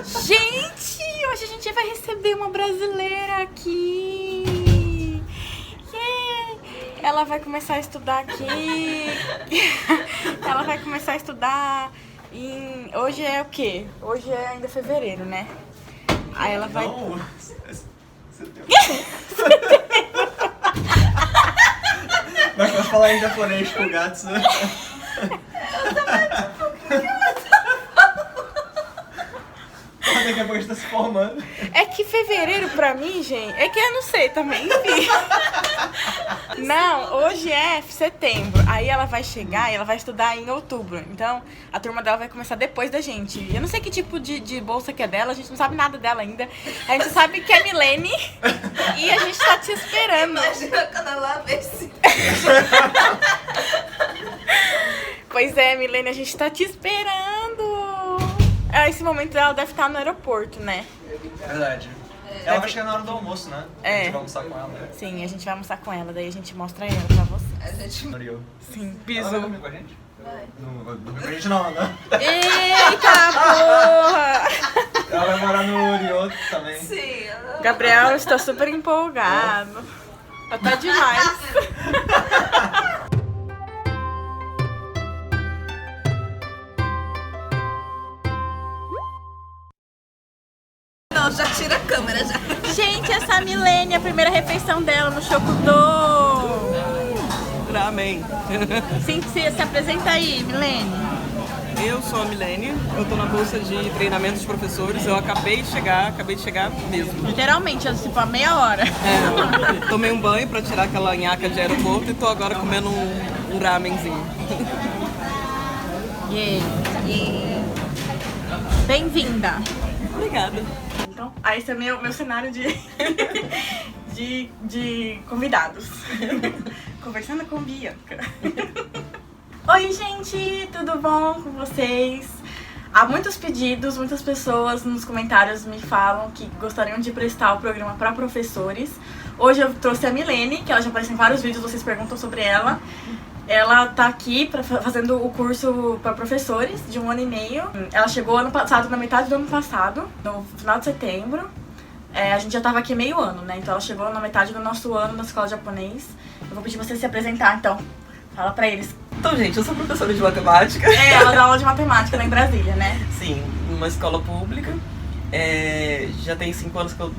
Gente, hoje a gente vai receber uma brasileira aqui. Yeah. Ela vai começar a estudar aqui. Ela vai começar a estudar Hoje é o quê? Hoje é ainda fevereiro, né? Aí ela vai... Não, Mas pra falar em japonês com o Gatsu. Daqui a pouco a gente tá se formando. É que fevereiro pra mim, gente, é que eu não sei também, enfim. Não, hoje é setembro. Aí ela vai chegar e ela vai estudar em outubro. Então, a turma dela vai começar depois da gente. Eu não sei que tipo de bolsa que é dela, a gente não sabe nada dela ainda. A gente sabe que é Milene e a gente tá te esperando. Imagina quando ela vê esse... Pois é, Milene, a gente tá te esperando. Esse momento ela deve estar no aeroporto, né? Verdade. Ela vai chegar na hora do almoço, né? A gente vai almoçar com ela, né? Sim, a gente vai almoçar com ela, daí a gente mostra ela pra você. A gente... Mario. Sim, Ela piso. vai dormir com a gente? Vai. Não vai dormir com a gente não, né? Eita porra! Ela vai morar no Ryoto também. Sim, ela... Gabriel está super empolgado. Até demais. Não, já tira a câmera, já. Gente, essa Milene, a primeira refeição dela no Shokudô. Ramen. Sim, se apresenta aí, Milene. Eu sou a Milene, eu tô na bolsa de treinamento dos professores, eu acabei de chegar mesmo. Literalmente, tipo, há meia hora. Tomei um banho pra tirar aquela nhaca de aeroporto e tô agora comendo um ramenzinho. Yeah. Bem-vinda. Obrigada. Então, esse é meu cenário de convidados. Conversando com Bianca. Oi, gente, tudo bom com vocês? Há muitos pedidos, muitas pessoas nos comentários me falam que gostariam de prestar o programa para professores. Hoje eu trouxe a Milene, que ela já apareceu em vários vídeos, vocês perguntam sobre ela. Ela tá aqui fazendo o curso para professores de 1 ano e meio. Ela chegou ano passado, na metade do ano passado, no final de setembro. A gente já tava aqui meio ano, né? Então ela chegou na metade do nosso ano na escola de japonês. Eu vou pedir você se apresentar, então. Fala pra eles. Então, gente, eu sou professora de matemática. Ela dá aula de matemática lá em Brasília, né? Sim, numa escola pública. Já tem 5 anos que eu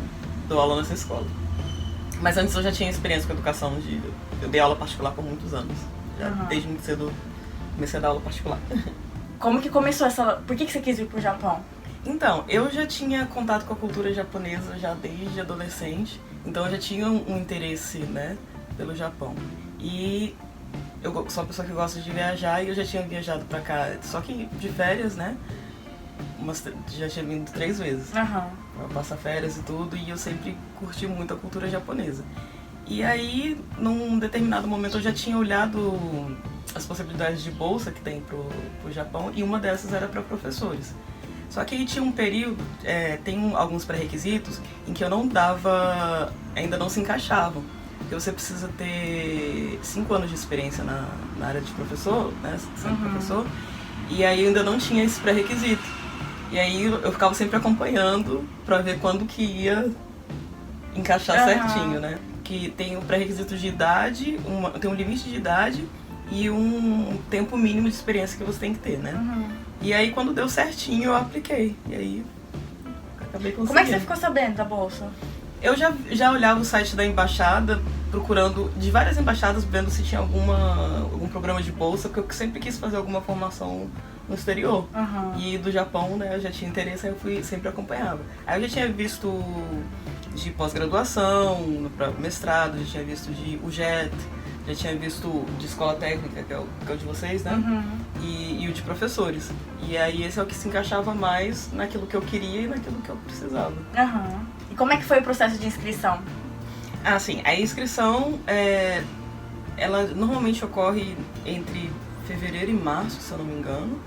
dou aula nessa escola. Mas antes eu já tinha experiência com educação, eu dei aula particular por muitos anos. Desde muito cedo comecei a dar aula particular. Como que começou essa... Por que você quis vir pro Japão? Então, eu já tinha contato com a cultura japonesa já desde adolescente. Então eu já tinha um interesse, né, pelo Japão. E eu sou uma pessoa que gosta de viajar e eu já tinha viajado pra cá, só que de férias, né? Já tinha vindo 3 vezes. Pra passar férias e tudo, e eu sempre curti muito a cultura japonesa. E aí, num determinado momento, eu já tinha olhado as possibilidades de bolsa que tem pro Japão, e uma dessas era para professores. Só que aí tinha um período, tem alguns pré-requisitos em que eu não dava, ainda não se encaixavam. Porque você precisa ter 5 anos de experiência na área de professor, né, sendo professor, e aí eu ainda não tinha esse pré-requisito. E aí eu ficava sempre acompanhando pra ver quando que ia encaixar certinho, né? Que tem um pré-requisito de idade, tem um limite de idade e um tempo mínimo de experiência que você tem que ter, né? E aí quando deu certinho eu apliquei. E aí acabei conseguindo. Como é que você ficou sabendo da bolsa? Eu já olhava o site da embaixada, procurando de várias embaixadas, vendo se tinha algum programa de bolsa, porque eu sempre quis fazer alguma formação no exterior. E do Japão, né, eu já tinha interesse, aí eu sempre acompanhava. Aí eu já tinha visto de pós-graduação, para mestrado, já tinha visto de UJET, já tinha visto de escola técnica, que é o de vocês, né? E o de professores. E aí esse é o que se encaixava mais naquilo que eu queria e naquilo que eu precisava. E como é que foi o processo de inscrição? Ah, sim. A inscrição, ela normalmente ocorre entre fevereiro e março, se eu não me engano.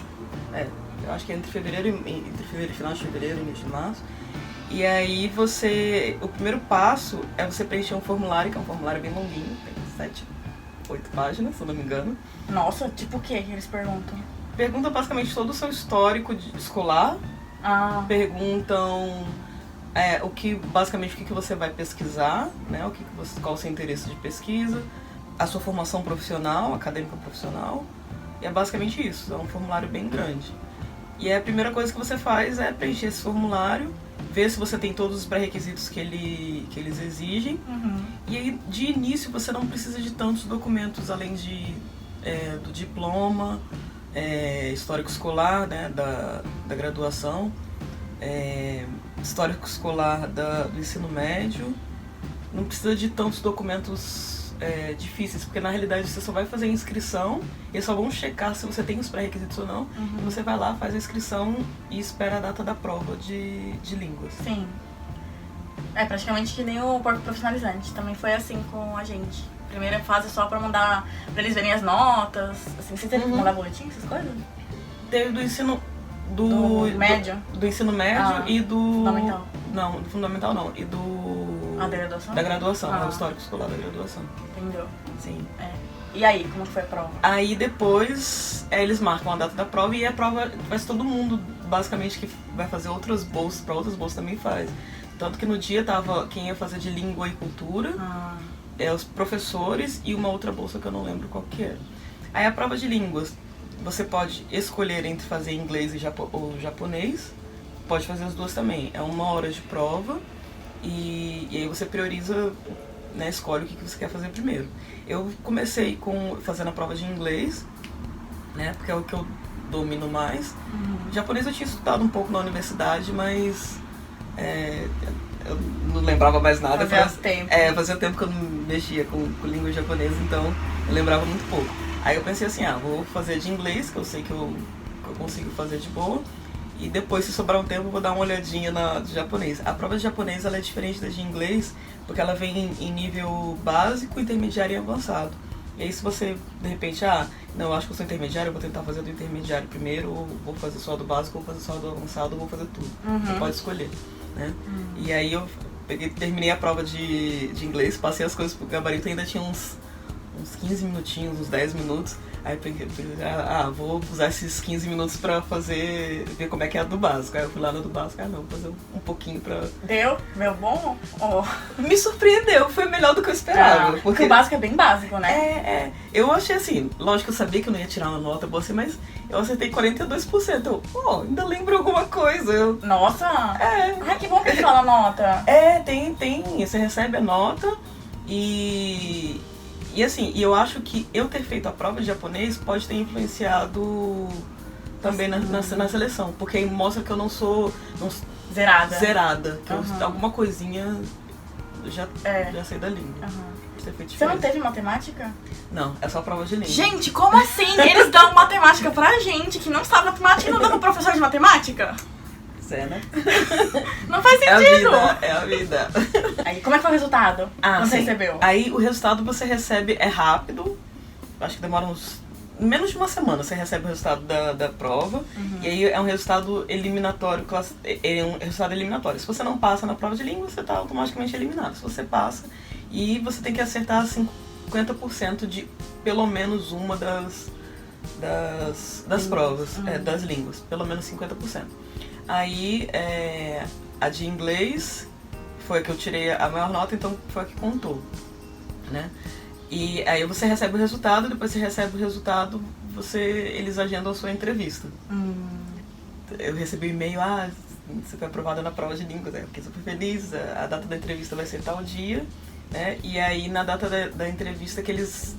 Eu acho que é entre final de fevereiro e início de março. E aí o primeiro passo é você preencher um formulário, que é um formulário bem longuinho, tem 7, 8 páginas, se eu não me engano. Nossa, tipo o que eles perguntam? Pergunta basicamente todo o seu histórico escolar, perguntam basicamente o que você vai pesquisar, né? Qual o seu interesse de pesquisa, a sua formação profissional, acadêmica profissional. E é basicamente isso, é um formulário bem grande. E a primeira coisa que você faz é preencher esse formulário, ver se você tem todos os pré-requisitos que eles exigem. E aí, de início, você não precisa de tantos documentos, além do diploma, histórico escolar, né, da graduação, histórico escolar do ensino médio. Não precisa de tantos documentos difíceis, porque na realidade você só vai fazer a inscrição e eles só vão checar se você tem os pré-requisitos ou não. E você vai lá, faz a inscrição e espera a data da prova de línguas. Sim. É praticamente que nem o porto profissionalizante. Também foi assim com a gente. Primeira fase é só pra mandar, pra eles verem as notas. Assim, você teve que mandar boletim, essas coisas? Teve do ensino... Do médio? Do ensino médio e do... Fundamental? Não, do fundamental não. E do... Da graduação? Da graduação, o histórico escolar da graduação. Entendeu? Sim. E aí, como foi a prova? Aí depois eles marcam a data da prova e a prova faz todo mundo, basicamente, que vai fazer outras bolsas, para outras bolsas também faz. Tanto que no dia tava quem ia fazer de língua e cultura, os professores e uma outra bolsa que eu não lembro qual que era. Aí a prova de línguas, você pode escolher entre fazer inglês ou japonês, pode fazer as duas também. É 1 hora de prova e aí você prioriza, né, escolhe o que você quer fazer primeiro. Eu comecei fazendo a prova de inglês, né, porque é o que eu domino mais. Japonês eu tinha estudado um pouco na universidade, mas eu não lembrava mais nada. Fazia tempo que eu não mexia com língua japonesa, então eu lembrava muito pouco. Aí eu pensei assim, vou fazer de inglês, que eu sei que eu consigo fazer de boa. E depois, se sobrar um tempo, eu vou dar uma olhadinha na de japonês. A prova de japonês ela é diferente da de inglês, porque ela vem em nível básico, intermediário e avançado. E aí se você, de repente, não, eu acho que eu sou intermediário, eu vou tentar fazer do intermediário primeiro, ou vou fazer só do básico, ou vou fazer só do avançado, ou vou fazer tudo. Você pode escolher, né? E aí eu terminei a prova de inglês, passei as coisas pro gabarito, ainda tinha uns 15 minutinhos, uns 10 minutos. Aí eu pensei, vou usar esses 15 minutos pra ver como é que é a do básico. Aí eu fui lá no do básico, não, vou fazer um pouquinho pra... Deu? Meu bom? Me surpreendeu, foi melhor do que eu esperava. Porque o básico é bem básico, né? Eu achei assim, lógico que eu sabia que eu não ia tirar uma nota boa assim, mas eu acertei 42%. Eu, ainda lembro alguma coisa. Nossa! Que bom que ele fala a nota. Tem. Você recebe a nota E assim, eu acho que eu ter feito a prova de japonês pode ter influenciado também na seleção, porque aí mostra que eu não sou zerada, que alguma coisinha eu já sei da língua. Você não teve matemática? Não, é só prova de língua. Gente, como assim? Eles dão matemática pra gente que não sabe matemática e não dão pro professor de matemática? Né? Não faz sentido! É a vida. Aí, como é que foi o resultado? Você recebeu? Aí o resultado você recebe, rápido, acho que demora menos de uma semana, você recebe o resultado da prova. E aí é um resultado eliminatório, Se você não passa na prova de língua, você está automaticamente eliminado. Se você passa, e você tem que acertar 50% de pelo menos uma das provas, das línguas, pelo menos 50%. Aí, a de inglês foi a que eu tirei a maior nota, então foi a que contou, né? E aí você recebe o resultado, depois você recebe o resultado, eles agendam a sua entrevista. Eu recebi um e-mail, você foi aprovada na prova de línguas, fiquei super feliz, a data da entrevista vai ser tal dia, né? E aí na data da entrevista que eles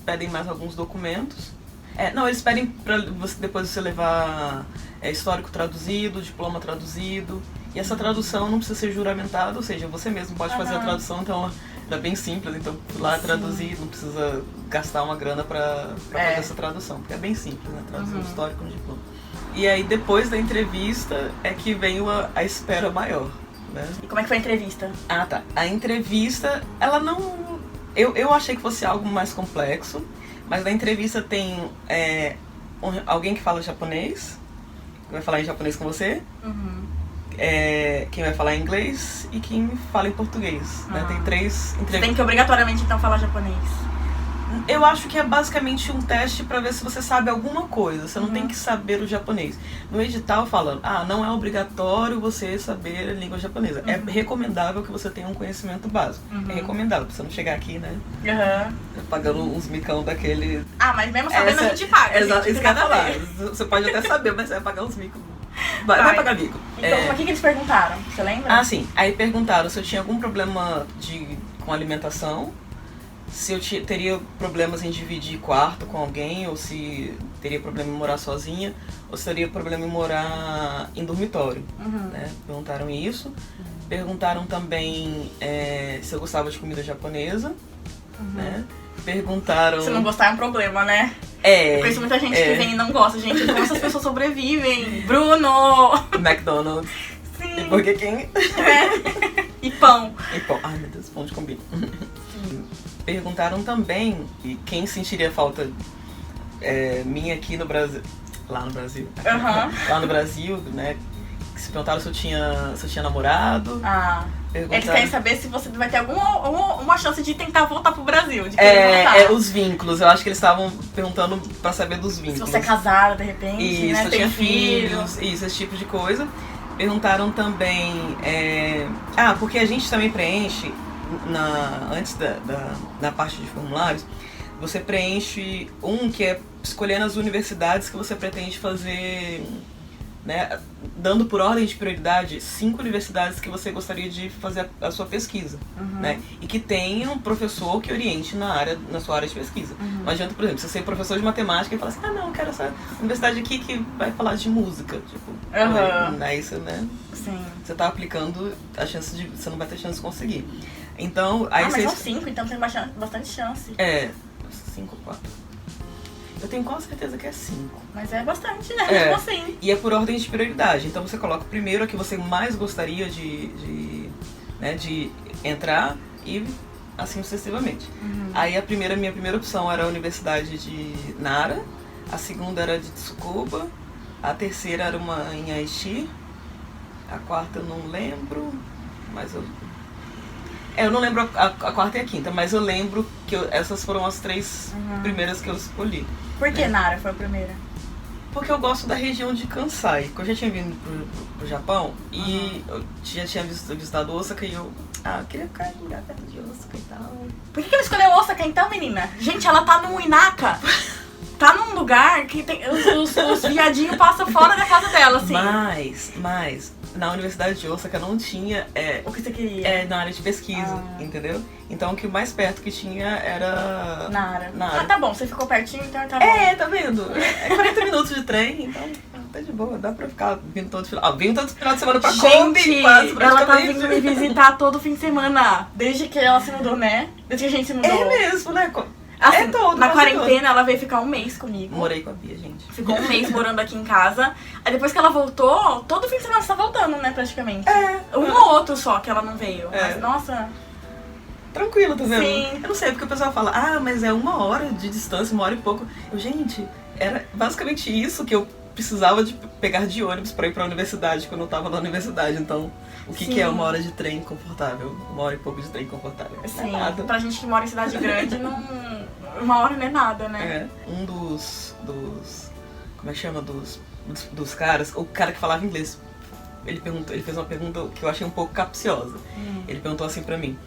pedem mais alguns documentos. Eles pedem pra depois você levar histórico traduzido, diploma traduzido. E essa tradução não precisa ser juramentada, ou seja, você mesmo pode fazer a tradução, então é bem simples. Então, lá traduzir, não precisa gastar uma grana pra fazer essa tradução, porque é bem simples, né? Traduzir o histórico no diploma. E aí, depois da entrevista, é que vem a espera maior, né? E como é que foi a entrevista? Tá. A entrevista, ela não... Eu achei que fosse algo mais complexo. Mas na entrevista tem alguém que fala japonês, que vai falar em japonês com você, quem vai falar em inglês e quem fala em português. Né? Tem 3 entrevistas. Você tem que obrigatoriamente então falar japonês. Eu acho que é basicamente um teste pra ver se você sabe alguma coisa. Você não tem que saber o japonês. No edital fala, não é obrigatório você saber a língua japonesa. É recomendável que você tenha um conhecimento básico. É recomendável, pra você não chegar aqui, né? Pagando uns micão daquele... mas mesmo sabendo a gente paga. Exato, isso que eu ia falar. Você pode até saber, mas você vai pagar uns micos. Vai pagar mico. Então, o que eles perguntaram? Você lembra? Sim. Aí perguntaram se eu tinha algum problema com alimentação, se eu teria problemas em dividir quarto com alguém, ou se teria problema em morar sozinha, ou se teria problema em morar em dormitório. Né? Perguntaram isso. Perguntaram também se eu gostava de comida japonesa. Né? Perguntaram... Se não gostar é um problema, né? Eu conheço muita gente que vem e não gosta. Gente, como essas pessoas sobrevivem? Bruno! McDonald's. Sim. E Burger King. E pão. Ai, meu Deus, pão de combina. Perguntaram também quem sentiria falta minha aqui no Brasil. Lá no Brasil. Lá no Brasil, né? Se perguntaram se eu tinha namorado. Eles querem saber se você vai ter alguma chance de tentar voltar pro Brasil, de querer voltar. Os vínculos. Eu acho que eles estavam perguntando pra saber dos vínculos. Se você é casada, de repente, isso, né? Se eu tinha filhos. Isso, esse tipo de coisa. Perguntaram também... porque a gente também preenche, antes da parte de formulários, você preenche que é escolhendo as universidades que você pretende fazer... Né, dando por ordem de prioridade 5 universidades que você gostaria de fazer a sua pesquisa, né, e que tenha um professor que oriente na sua área de pesquisa. Não adianta, por exemplo, você ser professor de matemática e falar assim, não, eu quero essa universidade aqui que vai falar de música, tipo, aí você, né, Sim. você tá aplicando a chance de, você não vai ter chance de conseguir. Então, aí mas são 5, então tem bastante chance. 5 ou 4. Eu tenho quase certeza que é 5. Mas é bastante, né? Tipo assim. E é por ordem de prioridade. Então você coloca primeiro a que você mais gostaria de entrar e assim sucessivamente. Aí minha primeira opção era a Universidade de Nara, a segunda era de Tsukuba, a terceira era uma em Aichi, a quarta eu não lembro, mas eu não lembro a quarta e a quinta, mas eu lembro que essas foram as 3 primeiras que eu escolhi. Por que Nara foi a primeira? Porque eu gosto da região de Kansai. Porque eu já tinha vindo pro Japão e eu já tinha visitado Osaka e eu queria ficar em lugar perto de Osaka e tal. Por que ela escolheu Osaka então, menina? Gente, ela tá no Inaka. Tá num lugar que tem, os viadinhos passam fora da casa dela, assim. Mas na Universidade de Osaka não tinha... o que você queria? Na área de pesquisa, entendeu? Então o que mais perto que tinha era... Nara. Nara. Tá bom, você ficou pertinho, então tá bom. Tá vendo? É 40 minutos de trem, então tá de boa. Dá pra ficar vindo todo final. Vim todo final de semana pra Kombi, quase, ela tá vindo me visitar todo fim de semana. Desde que ela se mudou, né? Desde que a gente se mudou. É mesmo, né? Assim, na quarentena, ela veio ficar um mês comigo. Morei com a Bia, gente. Ficou um mês morando aqui em casa. Aí depois que ela voltou, todo fim de semana você tá voltando, né, praticamente. Um ou outro só que ela não veio. Mas, nossa... Tranquilo, tá vendo? Sim. Eu não sei, porque o pessoal fala, mas é 1 hora de distância, 1 hora e pouco. Gente, era basicamente isso que eu precisava de pegar de ônibus pra ir pra universidade, quando eu tava na universidade. Então, o que é 1 hora de trem confortável? 1 hora e pouco de trem confortável. Sim, não é nada. Pra gente que mora em cidade grande, não... 1 hora não é nada, né? Um dos como é que chama? Dos caras, o cara que falava inglês, ele fez uma pergunta que eu achei um pouco capciosa. Ele perguntou assim pra mim,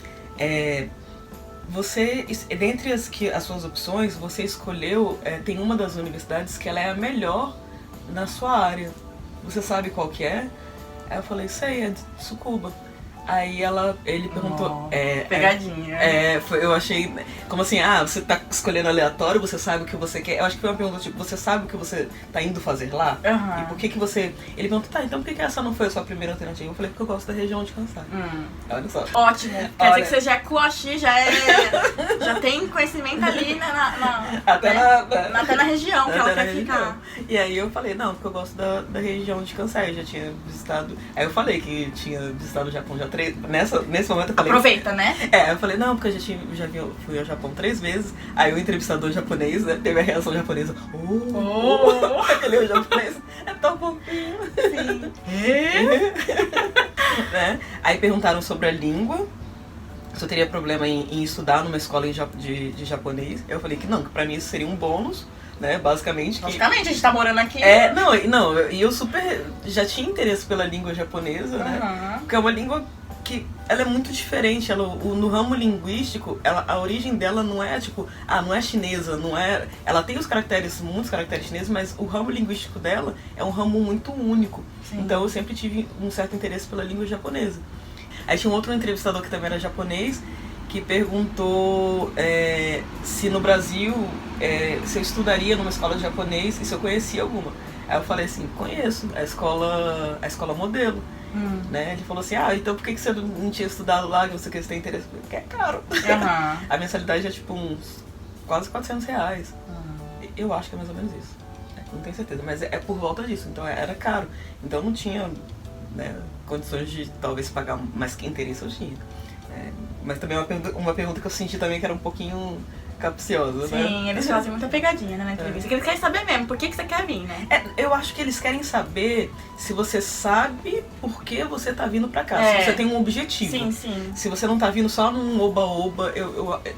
você, dentre as suas opções, você escolheu, tem uma das universidades que ela é a melhor na sua área. Você sabe qual que é? Aí eu falei, sei, é de Tsukuba. Aí ele perguntou... pegadinha. Eu achei... Como assim, você tá escolhendo aleatório, você sabe o que você quer. Eu acho que foi uma pergunta, tipo, você sabe o que você tá indo fazer lá? E por que você... Ele perguntou, então por que essa não foi a sua primeira alternativa? Eu falei, porque eu gosto da região de Kansai. Olha só. Ótimo. Quer dizer que você já é kuashi, já tem conhecimento ali até na região que ela quer ficar. E aí eu falei, não, porque eu gosto da região de Kansai. Eu já tinha visitado... Aí eu falei que tinha visitado o Japão já 3... Nesse momento eu falei... Aproveita, né? Eu falei, não, porque eu já fui ao Japão 3 vezes. Aí o entrevistador japonês, né, teve a reação japonesa. Aquele japonês é tão fofinho. Sim. Né? Aí perguntaram sobre a língua. se eu teria problema em estudar numa escola de japonês. Eu falei que não, que pra mim isso seria um bônus, né, basicamente. Basicamente, a gente tá morando aqui. E eu super já tinha interesse pela língua japonesa, né, porque é uma língua que ela é muito diferente, no ramo linguístico, a origem dela não é tipo, não é chinesa, não é, ela tem muitos caracteres chineses, mas o ramo linguístico dela é um ramo muito único. Sim. Então eu sempre tive um certo interesse pela língua japonesa. Aí tinha um outro entrevistador que também era japonês, que perguntou se no Brasil se eu estudaria numa escola de japonês e se eu conhecia alguma. Aí eu falei assim, conheço, a escola modelo. Né? Ele falou assim, então por que você não tinha estudado lá, que você tem interesse? Porque é caro. A mensalidade é tipo uns quase R$400. Eu acho que é mais ou menos isso. Não tenho certeza, mas é por volta disso, então era caro. Então não tinha, né, condições de talvez pagar, mas que interesse eu tinha. Mas também uma pergunta que eu senti também que era um pouquinho capciosa, né? Sim, eles fazem muita pegadinha, né, na entrevista. Que eles querem saber mesmo, por que você quer vir, né? Eu acho que eles querem saber se você sabe por que você tá vindo pra cá. Se você tem um objetivo. Sim. Se você não tá vindo só num oba-oba,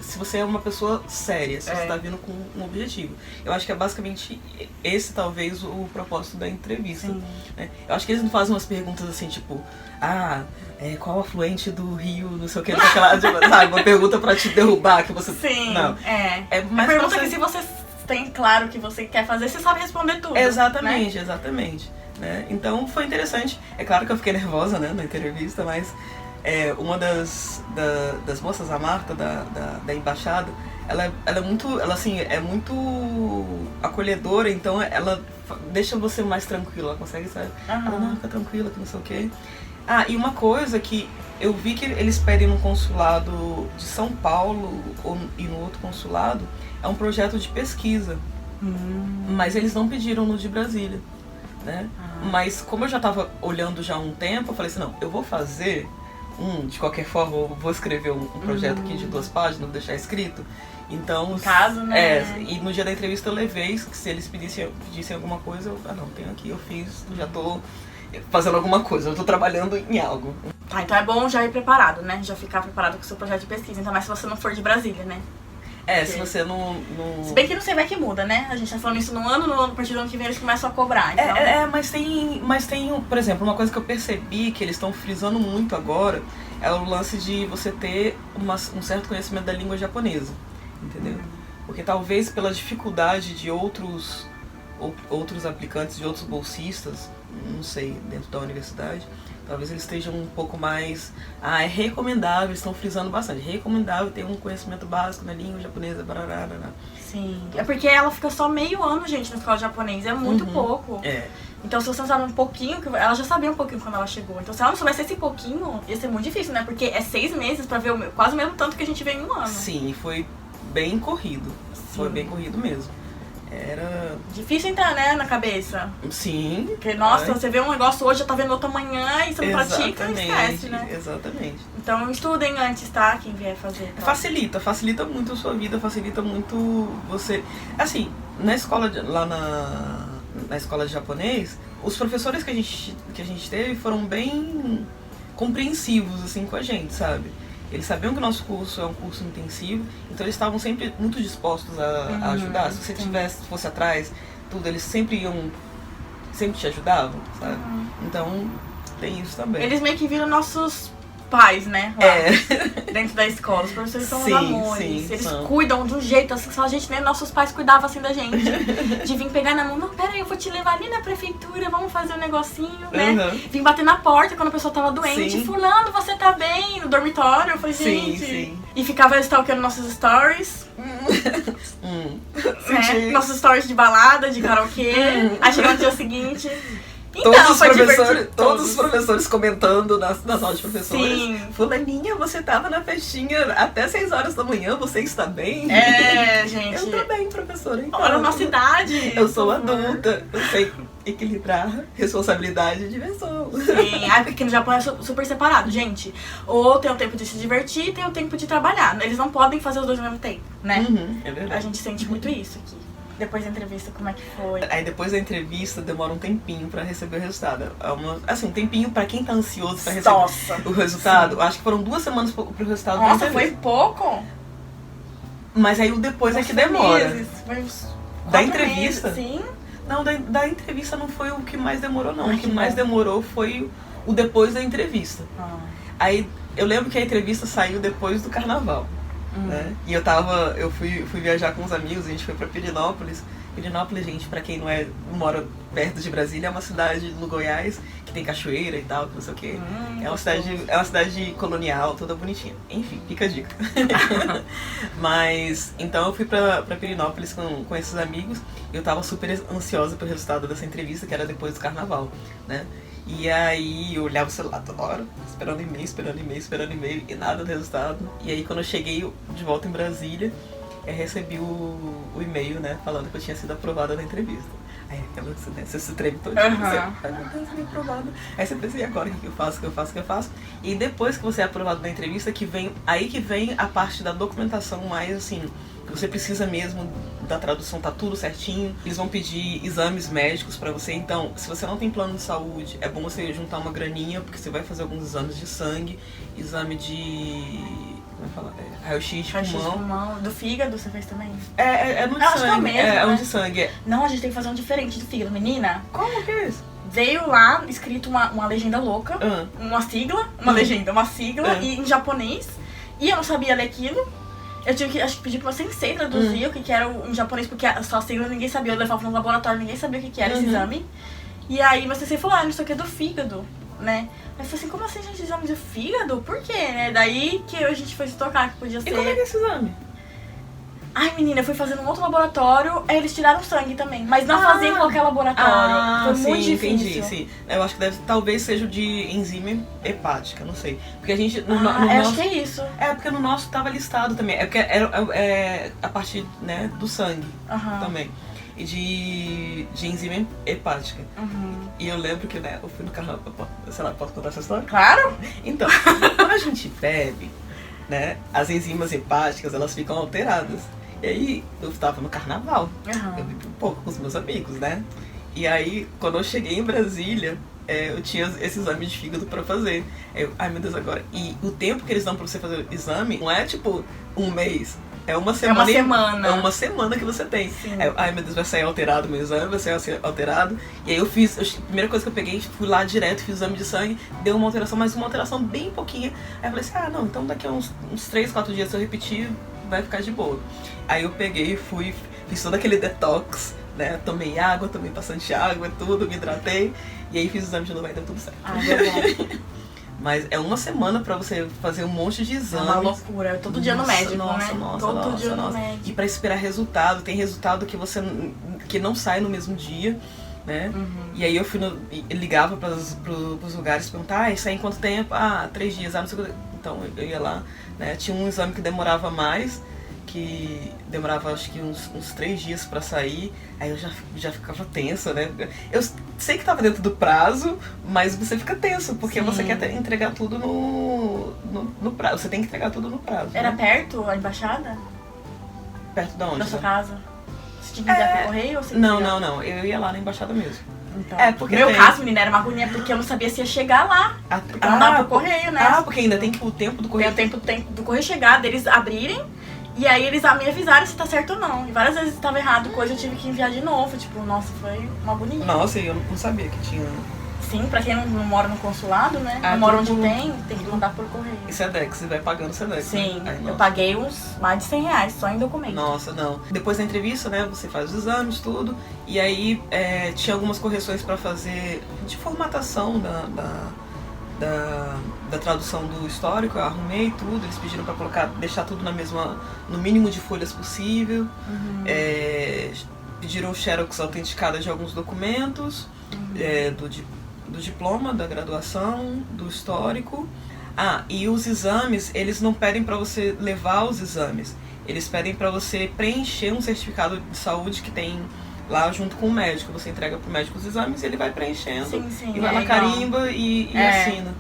se você é uma pessoa séria, se você tá vindo com um objetivo. Eu acho que é basicamente esse, talvez, o propósito da entrevista. Né? Eu acho que eles não fazem umas perguntas assim, tipo, qual afluente do rio, não sei o que, sabe? Uma pergunta pra te derrubar, que você... Sim, não. Mas pergunta que se você tem claro o que você quer fazer, você sabe responder tudo. Exatamente, né? Exatamente. Né? Então foi interessante. É claro que eu fiquei nervosa, né, na entrevista, mas uma das moças, a Marta, da embaixada, ela é muito acolhedora, então ela deixa você mais tranquila, ela consegue, sabe? Ela, não, fica tranquila, que não sei o quê. E uma coisa que eu vi que eles pedem no consulado de São Paulo e no outro consulado, é um projeto de pesquisa. Mas eles não pediram no de Brasília, né? Mas como eu já estava olhando já há um tempo, eu falei assim, não, eu vou fazer de qualquer forma, eu vou escrever um projeto aqui de 2 páginas, vou deixar escrito. Então, no caso, né? E no dia da entrevista eu levei, que se eles pedissem alguma coisa, não, tenho aqui, eu fiz, já tô fazendo alguma coisa, eu tô trabalhando em algo. Então é bom já ir preparado, né? Já ficar preparado com o seu projeto de pesquisa, ainda mais se você não for de Brasília, né? Se você não... Se bem que não sei vai que muda, né? A gente tá falando isso no a partir do ano que vem eles começam a cobrar, então... Mas tem, por exemplo, uma coisa que eu percebi que eles estão frisando muito agora é o lance de você ter um certo conhecimento da língua japonesa, entendeu? Porque talvez pela dificuldade de outros aplicantes, de outros bolsistas, não sei, dentro da universidade, talvez eles estejam um pouco mais... é recomendável, eles estão frisando bastante, recomendável ter um conhecimento básico na língua japonesa, barará. Sim, é porque ela fica só meio ano, gente, na escola japonesa, é muito pouco. Então se você não sabe um pouquinho, ela já sabia um pouquinho quando ela chegou, então se ela não soubesse esse pouquinho, ia ser muito difícil, né? Porque é 6 meses pra ver quase o mesmo tanto que a gente vê em um ano. Sim, foi bem corrido, foi bem corrido mesmo. Era... difícil entrar, né, na cabeça. Sim. Porque, nossa, você vê um negócio hoje, já tá vendo outro amanhã e você não pratica, esquece, né? Exatamente. Então estudem antes, tá? Quem vier fazer. Tá? Facilita muito a sua vida, facilita muito você... Assim, na escola, lá na escola de japonês, os professores que a gente teve foram bem compreensivos, assim, com a gente, sabe? Eles sabiam que o nosso curso é um curso intensivo, então eles estavam sempre muito dispostos a ajudar. Se você fosse atrás, tudo, eles sempre te ajudavam, sabe? Então, tem isso também. Eles meio que viram nossos pais, né? Lá, dentro da escola. Os professores são os amores. Eles cuidam de um jeito assim, só a gente, né? Nossos pais cuidavam assim da gente. De vir pegar na mão, não, pera aí, eu vou te levar ali na prefeitura, vamos fazer um negocinho, né? Vim bater na porta quando a pessoa tava doente. Fulano, você tá bem? No dormitório. Eu falei, gente. E ficava stalkando nossos stories. Nossos stories de balada, de karaokê. Aí chegou no dia seguinte. Então, todos os professores comentando nas aulas de professores. Sim. Fulaninha, você tava na festinha até 6 horas da manhã, você está bem? Gente. Eu tô bem, professora. Então, olha a nossa idade. Eu sou adulta, eu sei equilibrar responsabilidade e diversão. Sim, aqui no Japão é super separado, gente. Ou tem o tempo de se divertir e tem o tempo de trabalhar. Eles não podem fazer os dois ao mesmo tempo, né? É verdade. A gente sente muito isso aqui. depois da entrevista, como é que foi? Aí depois da entrevista demora um tempinho pra receber o resultado. Assim, um tempinho pra quem tá ansioso pra receber o resultado. Acho que foram 2 semanas pro resultado da Nossa, entrevista. foi pouco? Mas aí o depois é que demora. Meses. Foi uns Da entrevista? Meses, sim. Não, da entrevista não foi o que mais demorou, não. Ai, O que mais demorou foi o depois da entrevista. Aí eu lembro que a entrevista saiu depois do carnaval. Né? E eu fui viajar com uns amigos, a gente foi pra Pirenópolis. Pirenópolis, gente, pra quem não mora perto de Brasília, é uma cidade no Goiás que tem cachoeira e tal, não sei o quê. É uma cidade colonial, toda bonitinha. Enfim, fica a dica. Mas, então eu fui pra Pirenópolis com esses amigos e eu tava super ansiosa pelo resultado dessa entrevista, que era depois do carnaval, né? E aí eu olhava o celular toda hora, esperando e-mail e nada do resultado. E aí quando eu cheguei de volta em Brasília, eu recebi o e-mail, né, falando que eu tinha sido aprovada na entrevista. Aí aquela, né, você se treme todo dia, você, ai meu Deus, eu fui aprovada. Aí você pensa, e agora o que eu faço? E depois que você é aprovado na entrevista, que vem a parte da documentação mais assim, que você precisa mesmo da tradução, tá tudo certinho. Eles vão pedir exames médicos pra você, então se você não tem plano de saúde, é bom você juntar uma graninha, porque você vai fazer alguns exames de sangue, exame de... raio-x de pulmão. Do fígado você fez também? É no de sangue. É o mesmo, é né? um de sangue. Não, a gente tem que fazer um diferente do fígado, menina. Como que é isso? Veio lá escrito uma legenda louca, uma sigla, uma sigla e em japonês. E eu não sabia ler aquilo. Eu tive que, acho que pedir pra uma sensei traduzir o que era em japonês, porque só a sigla ninguém sabia. Eu levava no laboratório, ninguém sabia o que era esse exame. E aí uma sensei falou, não sei o que é do fígado, né? Aí eu falei assim, como assim, gente, exame do fígado? Por quê, né? Daí que a gente foi se tocar que podia ser... E como é que é esse exame? Ai, menina, eu fui fazendo um outro laboratório, aí eles tiraram sangue também. Mas não fazia em qualquer laboratório. Foi muito difícil. Entendi, sim. Eu acho que talvez seja o de enzima hepática, não sei. Porque a gente... acho que é isso. É, porque no nosso tava listado também. É porque é a parte, né, do sangue também. E de enzima hepática. E eu lembro que, né, eu fui no carnaval, sei lá, posso contar essa história? Claro! Então, quando a gente bebe, né, as enzimas hepáticas, elas ficam alteradas. E aí, eu tava no carnaval, eu bebi um pouco com os meus amigos, né? E aí, quando eu cheguei em Brasília, eu tinha esse exame de fígado pra fazer. Ai meu Deus, agora. E o tempo que eles dão pra você fazer o exame não é tipo um mês. É uma semana. É uma semana que você tem. Ai meu Deus, vai sair alterado o meu exame, vai sair alterado. E aí a primeira coisa que eu peguei, fui lá direto, fiz o exame de sangue, deu uma alteração, mas uma alteração bem pouquinha. Aí eu falei assim, não, então daqui a uns 3, 4 dias se eu repetir, vai ficar de boa. Aí eu peguei, fiz todo aquele detox, né? Tomei água, tomei bastante água, tudo, me hidratei. E aí fiz o exame de novo e deu tudo certo. Deu bom. Mas é uma semana pra você fazer um monte de exames. É uma loucura, todo dia no médico, né? Todo dia no médico. E pra esperar resultado, tem resultado que não sai no mesmo dia, né? E aí eu ligava pros lugares, perguntar, isso aí em quanto tempo? 3 dias, não sei o que. Então eu ia lá, né? Tinha um exame que demorava mais, que demorava acho que uns 3 dias pra sair, aí eu já ficava tensa, né? Eu sei que tava dentro do prazo, mas você fica tenso, porque você quer entregar tudo no prazo. Você tem que entregar tudo no prazo. Era perto a embaixada? Perto de onde? Da sua casa? Você tinha que enviar por correio ou você Não. Eu ia lá na embaixada mesmo. Então, porque no meu caso, menina, era uma agonia porque eu não sabia se ia chegar lá. Porque não dava por correio, né? Porque ainda tem o tempo do correio. Tem o tempo do correio chegar, deles abrirem. E aí eles me avisaram se tá certo ou não. E várias vezes estava errado coisa, eu tive que enviar de novo. Tipo, nossa, foi uma agonia. Nossa, eu não sabia que tinha... Sim, pra quem não mora no consulado, né? Não mora onde tem que mandar por correio. E SEDEX, você vai pagando SEDEX. Sim, né? eu paguei uns mais de R$100 só em documento. Nossa, não. Depois da entrevista, né, você faz os exames, tudo. E aí tinha algumas correções pra fazer de formatação da tradução do histórico. Eu arrumei tudo, eles pediram pra deixar tudo no mínimo de folhas possível. Pediram xerox autenticada de alguns documentos, do diploma, da graduação, do histórico. E os exames, eles não pedem pra você levar os exames, eles pedem pra você preencher um certificado de saúde que tem lá junto com o médico. Você entrega pro médico os exames e ele vai preenchendo. Sim, e vai na carimba e assina.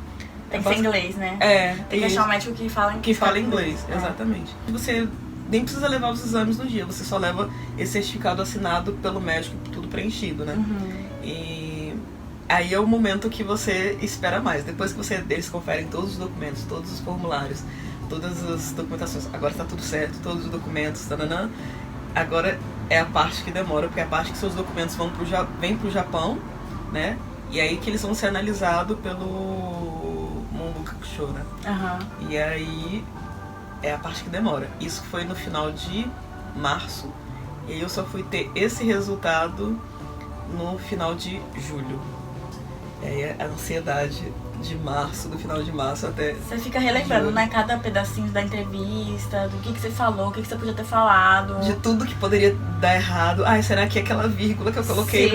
Tem que ser inglês, né? Tem que achar um médico que fala inglês. Exatamente. Você nem precisa levar os exames no dia, você só leva esse certificado assinado pelo médico, tudo preenchido, né? E aí é o momento que você espera mais. Depois que eles conferem todos os documentos, todos os formulários, todas as documentações, agora tá tudo certo, todos os documentos, taranã, agora é a parte que demora, porque é a parte que seus documentos vêm pro Japão, né? E aí que eles vão ser analisados pelo Mungo Kakusho, né? E aí é a parte que demora. Isso foi no final de março, e aí eu só fui ter esse resultado no final de julho. E aí a ansiedade de março, do final de março até... Você fica relembrando, julho, né? Cada pedacinho da entrevista, do que você falou, o que você podia ter falado. De tudo que poderia dar errado. Ai, será que aquela vírgula que eu coloquei,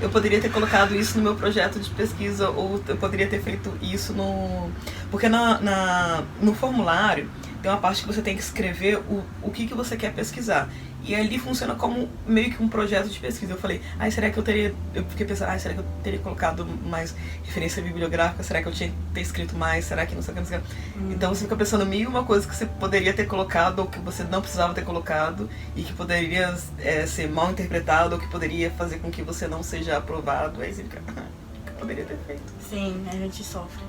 eu poderia ter colocado isso no meu projeto de pesquisa, ou eu poderia ter feito isso no... Porque no formulário tem uma parte que você tem que escrever o que você quer pesquisar. E ali funciona como meio que um projeto de pesquisa. Eu falei, será que eu fiquei pensando, será que eu teria colocado mais referência bibliográfica? Será que eu tinha que ter escrito mais? Será que não sei o que, não sei o que. Então você fica pensando mil uma coisa que você poderia ter colocado ou que você não precisava ter colocado e que poderia ser mal interpretado ou que poderia fazer com que você não seja aprovado. Aí você fica, que poderia ter feito. Sim, a gente sofre.